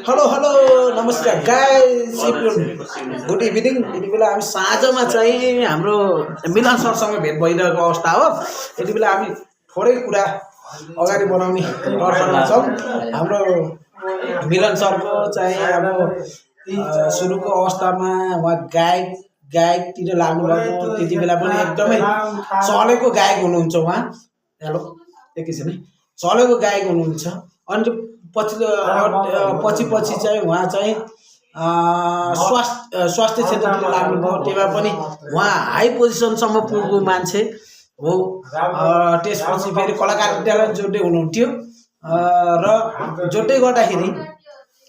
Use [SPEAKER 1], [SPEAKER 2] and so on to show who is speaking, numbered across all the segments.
[SPEAKER 1] Hello नमस्कार guys good evening. यति बेला हामी साँझमा चाहिँ हाम्रो मिलन सरसँग भेट भइरहेको अवस्था हो। यति बेला हामी थोरै कुरा अगाडि बढाउने तर्फमा छौँ। हाम्रो मिलन सरको चाहिँ अब सुरुको अवस्थामा उहाँ गायकतिर लाग्नुभएको, त्यति बेला पनि एकदमै चलेको गायक हुनुहुन्छ उहाँ। हेलो एकैछिन है, चलेको गायक हुनुहुन्छ। अनि पछि चाहिँ उहाँ चाहिँ स्वास्थ्य क्षेत्रतिर लाग्नुभयो। त्यसमा पनि उहाँ हाई पोजिसनसम्म पुगेको मान्छे हो। त्यसपछि फेरि कलाकार विद्यालय जोड्दै हुनुहुन्थ्यो र जोड्दै गर्दाखेरि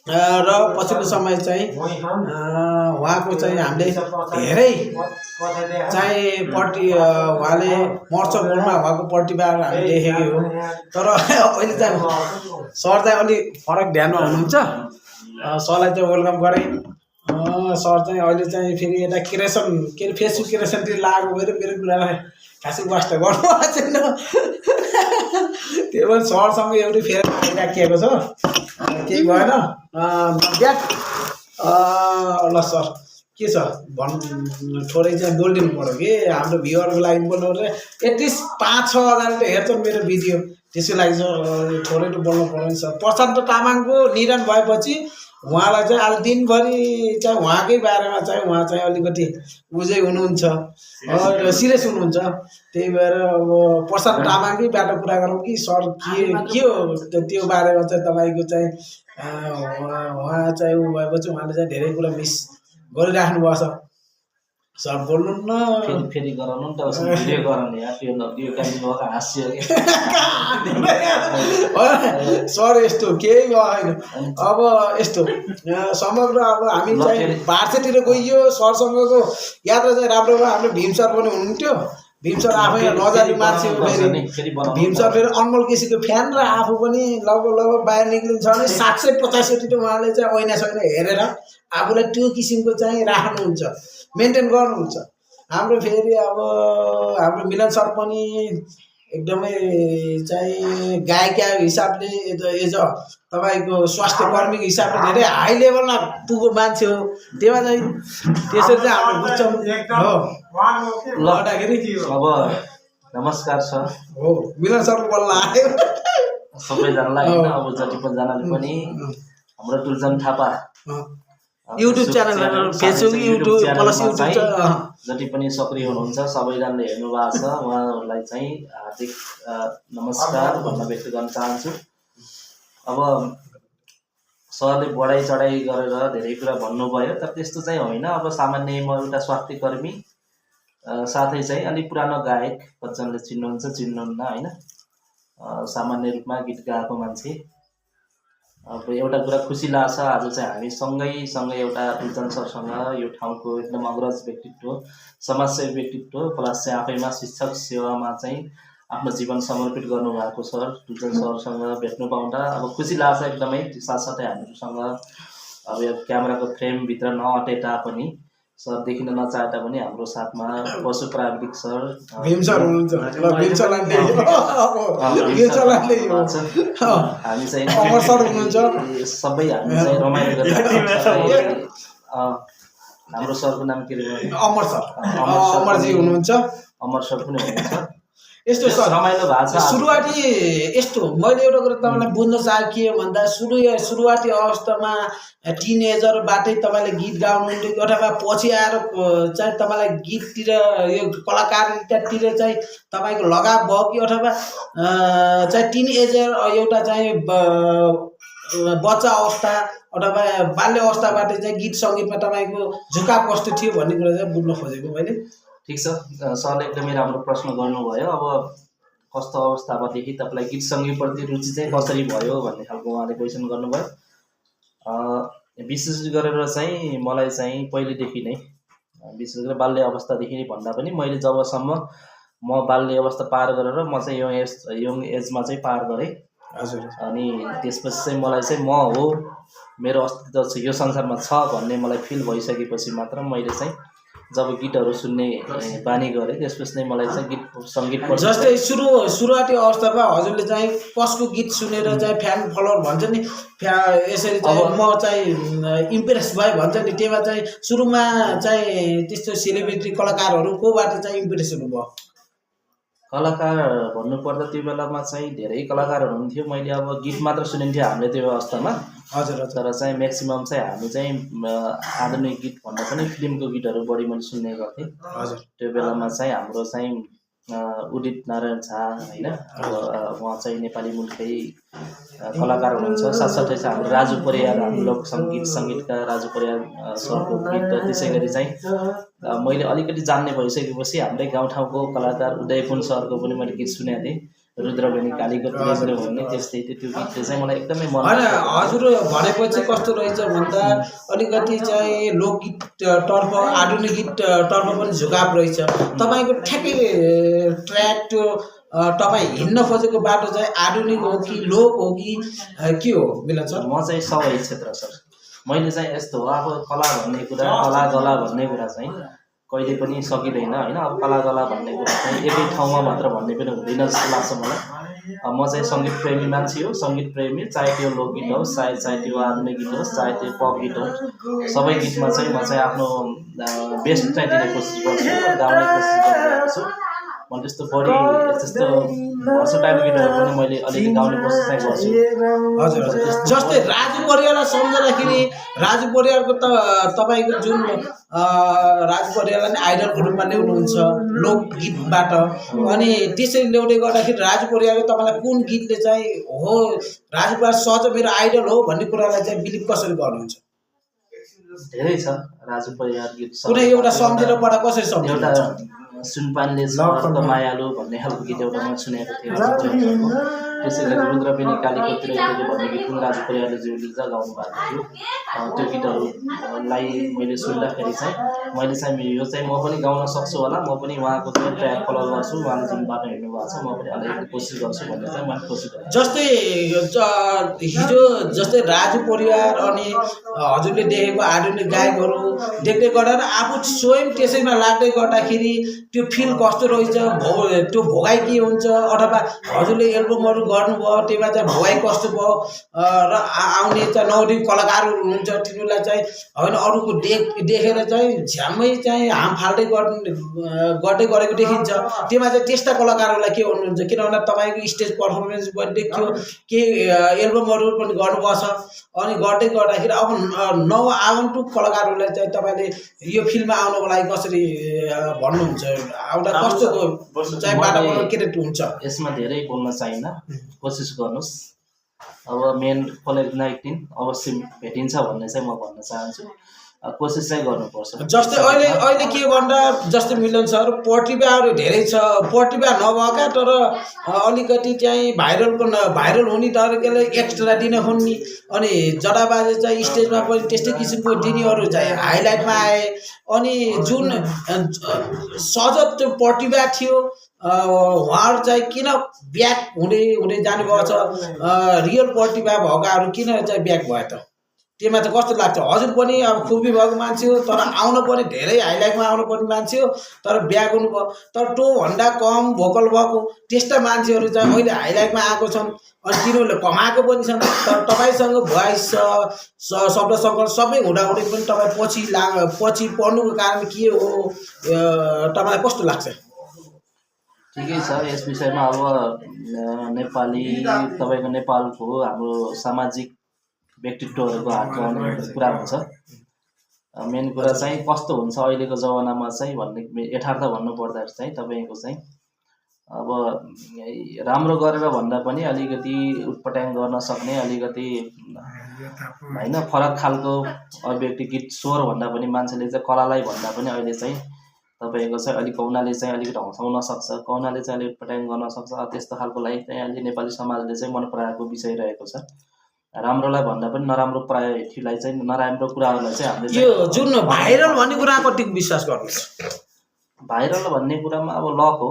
[SPEAKER 1] र पछिल्लो समय चाहिँ उहाँको चाहिँ हामीले धेरै चाहिँ उहाँले मर्छ बोलमा उहाँको प्रतिभा हामीले देखेकै हो। तर अहिले चाहिँ सर चाहिँ अलिक फरक ध्यानमा हुनुहुन्छ। सरलाई चाहिँ वेलकम गरेँ। सर चाहिँ अहिले चाहिँ फेरि यता क्रिएसन के अरे फेसबुक क्रिएसनतिर लागेको भएर मेरो कुरालाई खासै वास्ता गर्नुभएको छैन। त्यो पनि सरसँग एउटै फेरि राखिएको छ, केही भएन। ब्याक ल सर के छ थोरै चाहिँ बोलिदिनु पऱ्यो कि हाम्रो भ्युवरको लागि बोल्नु पर्छ। एटलिस्ट 5-6 हजारले हेर्छन् मेरो भिडियो, त्यसको लागि चाहिँ थोरै त बोल्नु पऱ्यो नि सर। प्रशान्त तामाङको निधन भएपछि उहाँलाई चाहिँ आज दिनभरि चाहिँ उहाँकै बारेमा चाहिँ उहाँ चाहिँ अलिकति बुझै हुनुहुन्छ, सिरियस हुनुहुन्छ। त्यही भएर अब प्रशान्त तामाङकैबाट कुरा गरौँ कि सर के हो त्यो बारेमा चाहिँ तपाईँको चाहिँ उहाँ चाहिँ ऊ भएपछि उहाँले चाहिँ धेरै कुरा मिस गरिराख्नु भएको छ। सर बोल्नु न,
[SPEAKER 2] फेरि गराउनु नि त, भिडियो गराउने यार, त्यो कालीको हाँस्यो के
[SPEAKER 1] सर यस्तो केही भएन। अब यस्तो समग्र अब हामी चाहिँ भारतीयतिर गइयो सरसँगको यात्रा चाहिँ राम्रो भयो। हाम्रो भीम सर पनि हुनुहुन्थ्यो। भीम सर आफै नजानु मान्छे हो। फेरि भीम सर फेरि अनमोल केसीको फ्यान र आफू पनि लगभग बाहिर निक्लिन्छ भने 750 उहाँले चाहिँ ऐना सैना हेरेर आफूलाई त्यो किसिमको चाहिँ राख्नुहुन्छ, मेन्टेन गर्नुहुन्छ। हाम्रो फेरि अब हाम्रो मिलन सर पनि एकदमै चाहिँ गायिका हिसाबले एज तपाईँको स्वास्थ्य कर्मीको हिसाबले धेरै हाई लेभलमा पुगेको मान्छे हो। त्यसमा चाहिँ त्यसरी चाहिँ हामीले बुझ्छौँ हो। लड्दाखेरि
[SPEAKER 2] अब नमस्कार सर
[SPEAKER 1] हो, मिलन सरको बोल्न आयो
[SPEAKER 2] सबैजनालाई होइन। अब जति पनि जनाले पनि हाम्रो Tuljan Thapa
[SPEAKER 1] YouTube channel, Facebook, YouTube plus YouTube
[SPEAKER 2] जति पनि सक्रिय हुनुहुन्छ सबैजनाले हेर्नु भएको छ। उहाँहरूलाई चाहिँ हार्दिक नमस्कार भन्न व्यक्त गर्न चाहन्छु। अब सरले बढाइ चढाइ गरेर धेरै कुरा भन्नुभयो, तर त्यस्तो चाहिँ होइन। अब सामान्य म एउटा स्वास्थ्य कर्मी साथै चाहिँ अलिक पुरानो गायक, कतिजनाले चिन्नुहुन्छ चिन्नुहुन्न होइन, सामान्य रूपमा गीत गाएको मान्छे। अब एउटा कुरा खुसी लाग्छ, आज चाहिँ हामी सँगै एउटा टुल्जन सरसँग यो ठाउँको एकदम अग्रज व्यक्तित्व, समाजसेवी व्यक्तित्व, प्लस चाहिँ आफैमा शिक्षक सेवामा चाहिँ आफ्नो जीवन समर्पित गर्नुभएको सर टुल्जन सरसँग भेट्नु पाउँदा अब खुसी लाग्छ एकदमै। साथसाथै हामीहरूसँग अब यो क्यामेराको फ्रेमभित्र नअटे तापनि, सर देखिन नचाहे तापनि हाम्रो साथमा पशु प्राविधिक सर
[SPEAKER 1] भीम सर हुनुहुन्छ।
[SPEAKER 2] हामी चाहिँ
[SPEAKER 1] अमर सर हुनुहुन्छ।
[SPEAKER 2] सबै हामी चाहिँ रमाइलो गरेर हाम्रो सरको नाम के अरे
[SPEAKER 1] अमर सर, अमरजी हुनुहुन्छ।
[SPEAKER 2] अमर सर पनि हुनुहुन्छ।
[SPEAKER 1] यस्तो सर
[SPEAKER 2] रमाइलो भएको छ
[SPEAKER 1] सुरुवाती। यस्तो मैले एउटा कुरा तपाईँलाई बुझ्न चाहे के भन्दा सुरुवाती अवस्थामा टिनेजरबाटै तपाईँले गीत गाउनुहुन्थ्यो अथवा पछि आएर चाहिँ तपाईँलाई गीततिर यो कलाकारितातिर चाहिँ तपाईँको लगाव भयो कि अथवा चाहिँ टिनेजर एउटा चाहिँ बच्चा अवस्था अथवा बाल्य अवस्थाबाट चाहिँ गीत सङ्गीतमा तपाईँको झुकाव कस्तो थियो भन्ने कुरा चाहिँ बुझ्न खोजेको मैले।
[SPEAKER 2] ठिक छ, सरले एकदमै राम्रो प्रश्न गर्नुभयो। अब कस्तो अवस्थादेखि तपाईँलाई गीत सङ्गीतप्रति रुचि चाहिँ कसरी भयो भन्ने खालको उहाँले क्वेसन गर्नुभयो। विशेष गरेर चाहिँ मलाई चाहिँ पहिलेदेखि नै, विशेष गरेर बाल्य अवस्थादेखि नै भन्दा पनि मैले जबसम्म म बाल्य अवस्था पार गरेर म चाहिँ यङ एजमा चाहिँ पार गरेँ।
[SPEAKER 1] हजुर।
[SPEAKER 2] अनि त्यसपछि चाहिँ मलाई चाहिँ म हो, मेरो अस्तित्व चाहिँ यो संसारमा छ भन्ने मलाई फिल भइसकेपछि मात्र मैले चाहिँ जब गीतहरू सुन्ने बानी गरेँ त्यसपछि नै मलाई चाहिँ गीत सङ्गीत
[SPEAKER 1] जस्तै सुरुवाती अवस्थामा हजुरले चाहिँ कसको गीत सुनेर चाहिँ फ्यान फलोवर भन्छ नि यसरी चाहिँ म चाहिँ इम्प्रेस भएँ भन्छ नि त्यसमा चाहिँ सुरुमा चाहिँ त्यस्तो सेलिब्रिटी कलाकारहरू कोबाट चाहिँ इम्प्रेस हुनुभयो
[SPEAKER 2] कलाकार भन्नुपर्दा त्यो बेलामा चाहिँ धेरै कलाकारहरू हुन्थ्यो मैले अब गीत मात्र सुनिन्थ्यो हामीले त्यो अवस्थामा
[SPEAKER 1] हजुर
[SPEAKER 2] तर चाहिँ म्याक्सिमम चाहिँ हामी चाहिँ आधुनिक गीत भन्दा पनि फिल्मको गीतहरू बढी मैले सुन्ने गर्थेँ
[SPEAKER 1] हजुर
[SPEAKER 2] त्यो बेलामा चाहिँ हाम्रो चाहिँ उदित नारायण झा होइन अब उहाँ चाहिँ नेपाली मुलकै कलाकार हुनुहुन्छ साथसाथै चाहिँ हाम्रो राजु परियार हाम्रो लोक सङ्गीतका राजु परियार सरको गीत त्यसै गरी चाहिँ मैले अलिकति जान्ने भइसकेपछि हाम्रै गाउँठाउँको कलाकार उदयपुन सरको पनि मैले गीत सुनेको थिएँ रुद्रबेनी कालीको प्रेमले भन्ने त्यस्तै त्यो गीतले चाहिँ मलाई एकदमै मन
[SPEAKER 1] हजुर भनेपछि कस्तो रहेछ भन्दा अलिकति चाहिँ लोकगीततर्फ आधुनिक गीततर्फ पनि झुकाव रहेछ तपाईँको ठ्याक्कै ट्र्याक त्यो तपाईँ हिँड्न खोजेको बाटो चाहिँ आधुनिक हो कि लोक हो कि के हो मिलन सर
[SPEAKER 2] म चाहिँ सबै क्षेत्र सर मैले चाहिँ यस्तो हो अब कला भन्ने कुरा कला गला भन्ने कुरा चाहिँ कहिले पनि सकिँदैन होइन अब कला गला भन्ने कुरा चाहिँ एकै ठाउँमा मात्र भन्ने पनि हुँदैन जस्तो लाग्छ मलाई म चाहिँ सङ्गीत प्रेमी मान्छे हो सङ्गीत प्रेमी चाहे त्यो लोकगीत होस् चाहे त्यो आधुनिक गीत होस् चाहे त्यो पप गीत होस् सबै गीतमा चाहिँ म चाहिँ आफ्नो बेस्ट चाहिँ दिने कोसिस गर्छु गाउने कोसिस गरिरहेको छु म त्यस्तो बढी त्यस्तो भर्सटाइल गीतहरू पनि मैले अलिकति गाउने कोसिस चाहिँ गर्छु
[SPEAKER 1] हजुर जस्तै राजु परियारलाई सम्झँदाखेरि राजु परियारको तपाईँको जुन राजु परियारलाई नै आइडलको रूपमा ल्याउनुहुन्छ लोकगीतबाट अनि त्यसरी ल्याउँदै गर्दाखेरि राजु परियारले तपाईँलाई कुन गीतले चाहिँ हो राजु परियार सहज मेरो आइडल हो भन्ने कुरालाई चाहिँ बिलिभ कसरी गर्नुहुन्छ
[SPEAKER 2] धेरै छ राजु परियार गीत
[SPEAKER 1] कुनै एउटा सम्झेर पढा कसरी सम्झ
[SPEAKER 2] एउटा सुनपानले मायालु भन्ने खालको गीत एउटा मैले सुनेको थिएँ त्यसै गरी रुद्रबेनी कालीको प्रेमले भन्ने गीत पनि राजु परियारले ज्यूले गाउनु भएको थियो त्यो गीतहरूलाई मैले सुन्दाखेरि चाहिँ मैले चाहिँ यो चाहिँ म पनि गाउन सक्छु होला म पनि उहाँको चाहिँ ट्र्याक फलो गर्छु उहाँले जुन बाटो हिँड्नु भएको छ म पनि अलिकति कोसिस गर्छु भन्ने चाहिँ मैले कोसिस गरेँ
[SPEAKER 1] जस्तै हिजो जस्तै राजु परियार अनि हजुरले देखेको आधुनिक गायकहरू देख्दै गरेर आफू स्वयं त्यसैमा लाग्दै गर्दाखेरि त्यो फिल कस्तो रहेछ त्यो भोगाइ के हुन्छ अथवा हजुरले एल्बमहरू गर्नुभयो त्यसमा चाहिँ भोगाइ कस्तो भयो र आउने चाहिँ नौदिन कलाकारहरू हुनुहुन्छ तिनीहरूलाई चाहिँ होइन अरूको देखेर चाहिँ झ्याम्मै चाहिँ हाम फाल्दै गर्दै गरेको देखिन्छ त्यसमा चाहिँ त्यस्ता कलाकारहरूलाई के भन्नुहुन्छ किनभने तपाईँको स्टेज पर्फर्मेन्स पनि देखियो के एल्बमहरू पनि गर्नुभएको छ अनि गर्दै गर्दाखेरि अब नआगन्तुक कलाकारहरूलाई चाहिँ तपाईँले यो फिल्ममा आउनको लागि कसरी भन्नुहुन्छ एउटा कस्तो चाहिँ वातावरण क्रिएट हुन्छ
[SPEAKER 2] यसमा धेरै बोल्न चाहिन्न कोसिस गर्नुहोस् अब मेन कोभिड-19 अवश्य भेटिन्छ भन्ने चाहिँ म भन्न चाहन्छु कोसिस चाहिँ गर्नुपर्छ
[SPEAKER 1] जस्तै अहिले के भन्दा जस्तै मिलन सर प्रतिभाहरू धेरै छ प्रतिभा नभएका तर अलिकति चाहिँ भाइरल हुने तरिकाले एक्स्ट्रा दिन खोज्ने अनि जडाबाजे चाहिँ स्टेजमा पनि त्यस्तै किसिमको दिनेहरू चाहिँ हाइलाइटमा आए अनि जुन सहज त्यो प्रतिभा थियो उहाँहरू चाहिँ किन ब्याक हुँदै जानुभएको छ रियल प्रतिभा भएकाहरू किन चाहिँ ब्याक भयो त त्यसमा चाहिँ कस्तो लाग्छ हजुर पनि अब खुबी भएको मान्छे हो तर आउन पनि धेरै हाइलाइटमा आउनु पर्ने मान्छे हो तर ब्याक हुनुभयो तर त्योभन्दा कम भोकल भएको त्यस्ता मान्छेहरू चाहिँ अहिले हाइलाइटमा आएको छन् अनि तिनीहरूले कमाएको पनि छन् तर तपाईँसँग भोइस शब्द सङ्कलन सबै हुँदाहुँदै पनि तपाईँ पछि पढ्नुको कारण के हो तपाईँलाई कस्तो लाग्छ
[SPEAKER 2] ठिकै छ यस विषयमा अब नेपाली तपाईँको नेपालको हाम्रो सामाजिक व्यक्तित्वहरूको हातमा आउने कुरा हुन्छ मेन कुरा चाहिँ कस्तो हुन्छ अहिलेको जमानामा चाहिँ भन्ने यथार्थ भन्नुपर्दा चाहिँ तपाईँको चाहिँ अब राम्रो गरेर भन्दा पनि अलिकति उटपटाङ गर्न सक्ने अलिकति होइन फरक खालको अभिव्यक्ति गीत स्वर भन्दा पनि मान्छेले चाहिँ कलालाई भन्दा पनि अहिले चाहिँ तपाईँको चाहिँ अलिक कौनाले चाहिँ अलिकति हँसाउन सक्छ कौनाले चाहिँ अलिक उटपटाङ गर्न सक्छ त्यस्तो खालको लागि चाहिँ अहिले नेपाली समाजले चाहिँ मन पराएको विषय रहेको छ राम्रोलाई भन्दा पनि नराम्रो प्रायलाई चाहिँ नराम्रो कुराहरूलाई चाहिँ हामीले
[SPEAKER 1] यो जुन भाइरल भन्ने कुरा कतिको विश्वास गर्नुहुन्छ
[SPEAKER 2] भाइरल भन्ने कुरामा अब लक हो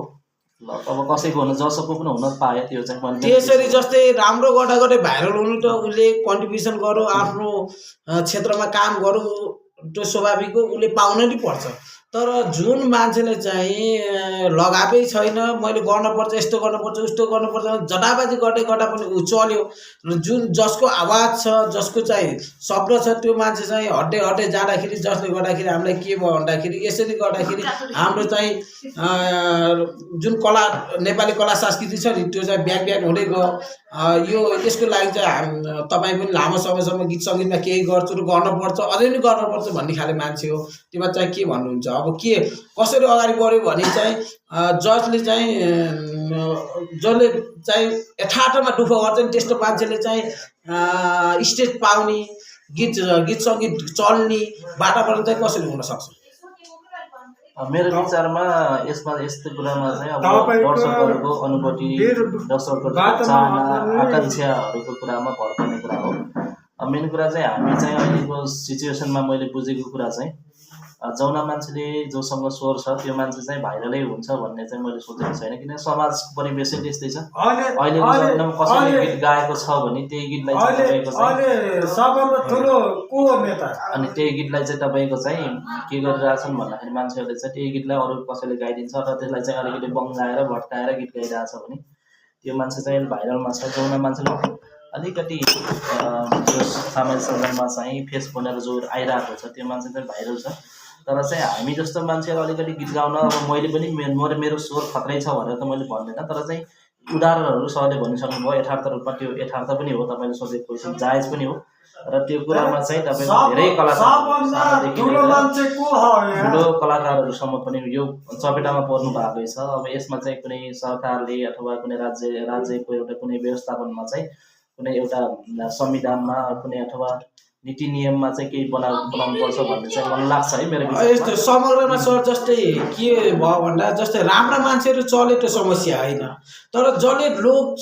[SPEAKER 2] लक अब कसैको हुन जसको पनि हुन पायो त्यो चाहिँ
[SPEAKER 1] त्यसरी जस्तै राम्रो गर्दा गर्दै भाइरल हुनु त उसले कन्ट्रिब्युसन गरौँ आफ्नो क्षेत्रमा काम गरौँ त्यो स्वाभाविक हो उसले पाउन नि पर्छ तर जुन मान्छेले चाहिँ लगाएकै छैन, मैले गर्नुपर्छ, यस्तो गर्नुपर्छ, उस्तो गर्नुपर्छ, जटाबाजी गर्दै गर्दा पनि ऊ चल्यो। र जुन जसको आवाज छ, जसको चाहिँ शब्द छ, त्यो मान्छे चाहिँ हट्दै हट्दै जाँदाखेरि, जसले गर्दाखेरि हामीलाई के भयो भन्दाखेरि, यसरी गर्दाखेरि हाम्रो चाहिँ जुन कला, नेपाली कला संस्कृति छ नि, त्यो चाहिँ ब्याक ब्याक हुँदै गयो। यो यसको लागि चाहिँ तपाईँ पनि लामो समयसम्म गीत सङ्गीतमा केही गर्छु र गर्नुपर्छ, अझै पनि गर्नुपर्छ भन्ने खाले मान्छे हो। त्यसमा चाहिँ के भन्नुहुन्छ? अब के कसरी अगाडि बढ्यो भने चाहिँ जसले चाहिँ यथार्थमा दुःख गर्छ नि, त्यस्तो मान्छेले चाहिँ स्टेज पाउने, गीत सङ्गीत चल्ने वातावरण चाहिँ कसरी हुनसक्छ?
[SPEAKER 2] मेरो विचारमा यसमा यस्तो कुरामा चाहिँ अब दर्शकहरूको अनुभूति, दर्शकहरूको चाहना, आकाङ्क्षाहरूको कुरामा भर पर्ने कुरा हो। मेन कुरा चाहिँ हामी चाहिँ अहिलेको सिचुएसनमा मैले बुझेको कुरा चाहिँ जौना मान्छेले जोसँग स्वर छ त्यो मान्छे चाहिँ भाइरलै हुन्छ भन्ने चाहिँ मैले सोचेको छैन। किन समाजको परिवेशै त्यस्तै छ। अहिलेको जमानामा कसैले गीत गाएको छ भने त्यही गीतलाई चाहिँ तपाईँको अनि त्यही गीतलाई चाहिँ तपाईँको चाहिँ के गरिरहेछन् भन्दाखेरि मान्छेहरूले चाहिँ त्यही गीतलाई अरू कसैले गाइदिन्छ र त्यसलाई चाहिँ अलिकति बङ्गाएर भट्काएर गीत गाइरहेछ भने त्यो मान्छे चाहिँ भाइरलमा छ। जौना मान्छेले अलिकति जो सामाजिक सञ्जालमा चाहिँ फेस बनेर जो आइरहेको छ त्यो मान्छे चाहिँ भाइरल छ। तर चाहिँ हामी जस्तो मान्छेहरू अलिकति गीत गाउन, अब मैले पनि मेरो स्वर खत्रै छ भनेर त मैले भन्दैन, तर चाहिँ उदाहरणहरू सरले भनिसक्नु भयो, यथार्थ रूपमा त्यो यथार्थ पनि हो, तपाईँले सोचेको क्वेसन जायज पनि हो। र त्यो कुरामा चाहिँ तपाईँको धेरै कलाकारदेखि ठुलो कलाकारहरूसम्म पनि यो चपेटामा पर्नु भएकै छ। अब यसमा चाहिँ कुनै सरकारले अथवा कुनै राज्यको एउटा कुनै व्यवस्थापनमा चाहिँ कुनै एउटा संविधानमा कुनै अथवा नीति नियममा चाहिँ केही बनाउनुपर्छ भन्ने चाहिँ मलाई लाग्छ है मेरो विचारमा।
[SPEAKER 1] यस्तो समग्रमा सर जस्तै के भयो भन्दा जस्तै राम्रा मान्छेहरू चले त्यो समस्या होइन, तर जसले लोक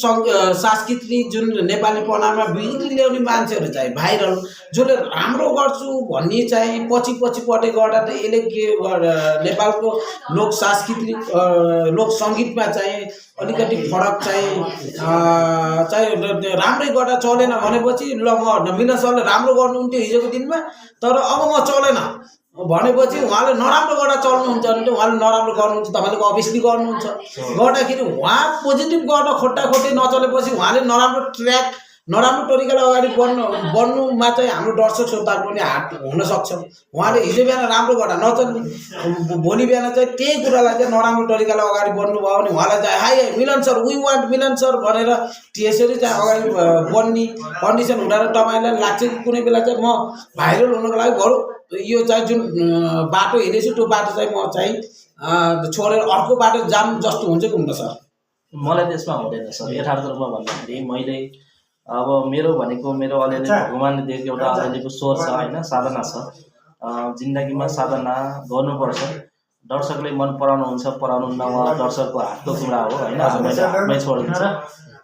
[SPEAKER 1] सांस्कृतिक जुन नेपालीपनामा बिग्री ल्याउने मान्छेहरू चाहिँ भाइरल, जसले राम्रो गर्छु भन्ने चाहिँ पछि पटै गर्दा त यसले के नेपालको लोक सांस्कृतिक लोक सङ्गीतमा चाहिँ अलिकति फरक चाहिँ राम्रै गर्दा चलेन भनेपछि ल म मिलन सरले राम्रो गर्नुहुन्थ्यो हिजोको दिनमा, तर अब म चलेन भनेपछि उहाँले नराम्रो गर्दा चल्नुहुन्छ भने उहाँले नराम्रो गर्नुहुन्छ, तपाईँले अभियसली गर्नुहुन्छ। गर्दाखेरि उहाँ पोजिटिभ गर्न खोट्टाखोट्टै नचलेपछि उहाँले नराम्रो तरिकाले अगाडि बढ्नुमा चाहिँ हाम्रो दर्शक श्रोताहरू पनि हात हुनसक्छ। उहाँले हिजो बिहान राम्रो गर्दा नचल्ने, भोलि बिहान चाहिँ त्यही कुरालाई चाहिँ नराम्रो तरिकाले अगाडि बढ्नुभयो भने उहाँलाई चाहिँ hi Milan sir, we want Milan sir भनेर त्यसरी चाहिँ अगाडि बढ्ने कन्डिसन हुँदा तपाईँलाई लाग्छ कि कुनै बेला चाहिँ म भाइरल हुनको लागि बरु यो चाहिँ जुन बाटो हिँडेछु त्यो बाटो चाहिँ म चाहिँ छोडेर अर्को बाटो जाम जस्तो हुन्छ कि हुन्न सर?
[SPEAKER 2] मलाई त्यसमा हुँदैन सर। यथार्थ रूपमा भन्दाखेरि मैले अब मेरो अलिअलि भगवान्ले दिएको एउटा अलिअलिको स्वर छ होइन, साधना छ। जिन्दगीमा साधना गर्नुपर्छ। दर्शकले मन पराउनुहुन्छ पराउनुहुन्न उहाँ दर्शकको हातको कुरा हो होइन, मैले हातमै छोडिदिन्छ।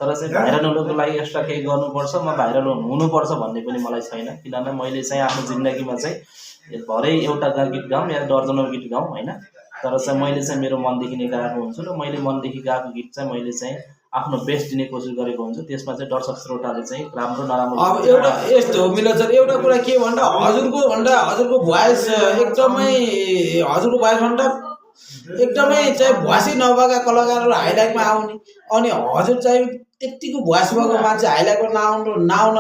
[SPEAKER 2] तर चाहिँ भाइरल हुनुको लागि एक्स्ट्रा केही गर्नुपर्छ, म भाइरल हुनुपर्छ भन्ने पनि मलाई छैन। किनभने मैले चाहिँ आफ्नो जिन्दगीमा चाहिँ भरै एउटा गीत गाउँ या दर्जनौँ गीत गाउँ होइन, तर चाहिँ मैले चाहिँ मेरो मनदेखि नै गाएको हुन्छु र मैले मनदेखि गाएको गीत चाहिँ मैले चाहिँ आफ्नो बेस्ट दिने कोसिस गरेको हुन्छु। त्यसमा चाहिँ दर्शक श्रोताले चाहिँ राम्रो नराम्रो
[SPEAKER 1] अब एउटा यस्तो हो मिलन सर, एउटा कुरा के भन्दा हजुरको भोइस एकदमै चाहिँ भोइसै नभएका कलाकारहरू हाइलाइटमा आउने, अनि हजुर चाहिँ त्यत्तिको भोइस भएको मान्छे हाइलाइटमा नआउन